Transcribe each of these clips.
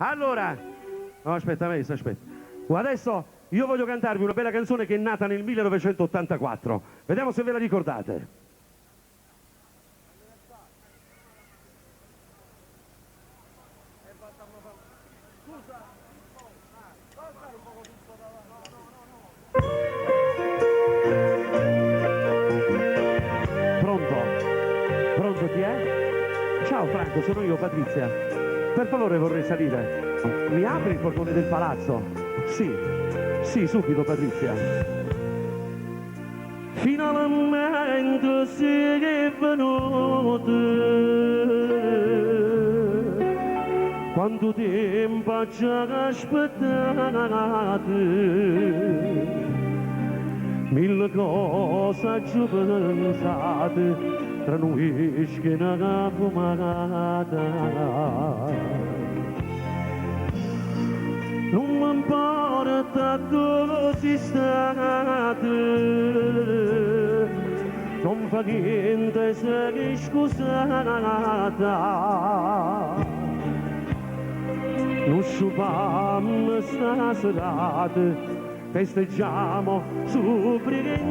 Allora, no, aspetta, aspetta. Adesso io voglio cantarvi una bella canzone che è nata nel 1984. Vediamo se ve la ricordate. Pronto? Pronto chi è? Ciao Franco, sono io, Patrizia. Per favore vorrei salire. Mi apri il portone del palazzo? Sì, sì, subito Patrizia. Finalmente sei venuto. Quanto tempo ci ha aspettato. Mille cose ci ho pensato, tra noi che una fumata. Non mi importa così stato, non fa niente se mi scusata. Non sciupammo sta serata, festeggiamo, supplichiamo.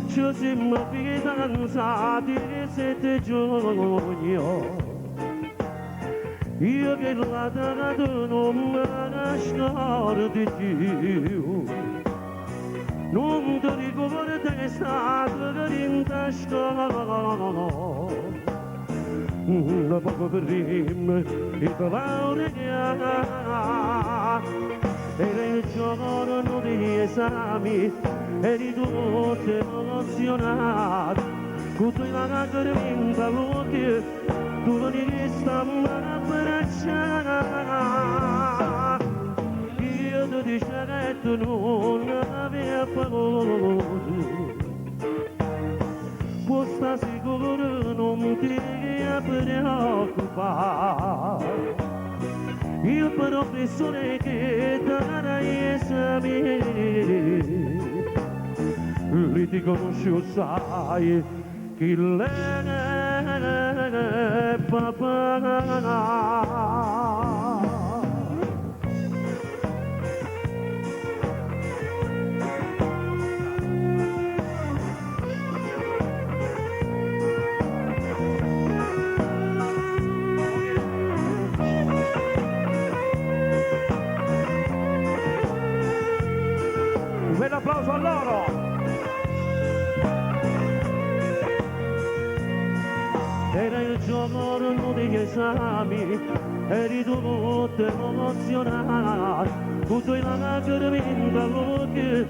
Ci siamo fidanzati il 7 giugno. Io che la data non me la scordo più. Non ti ricordo che è stato che rintascò. Da poco prima il laurea era il giorno degli esami, eri tutto emozionato, con tu la lacrima all'occhio, tu veni che stavamo a abbracciare. Io ti dicevo che tu non avevi paura, può sta sicuro non ti preoccupare. Il professore che darà gli esami, lui ti conosce, sai chi l'è papà. Un bel applauso a loro! Era il giorno degli esami, eri tutto emozionato, con tu la lacrima all'occhio,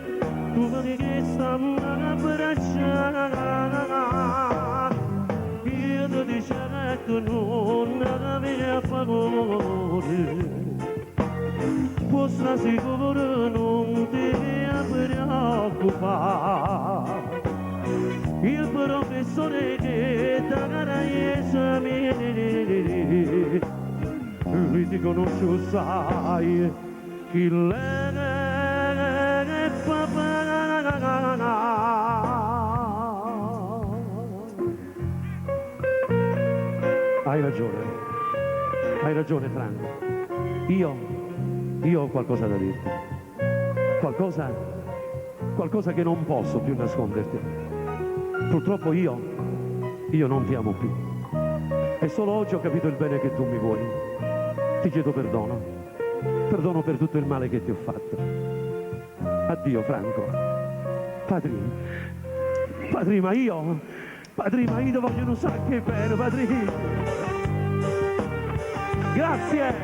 tu vedi che stavamo a abbracciare. Io ti dicevo che tu non avevi paura, può sta sicuro non ti preoccupare. Il professore che darà gli esami, lui ti conosce, sai chi l'è papà. Hai ragione Franco, io ho qualcosa da dirti, qualcosa che non posso più nasconderti. Purtroppo io non ti amo più, e solo oggi ho capito il bene che tu mi vuoi. Ti chiedo perdono per tutto il male che ti ho fatto. Addio Franco. Padri, ma io ti voglio un sacco bene, Padri. Grazie.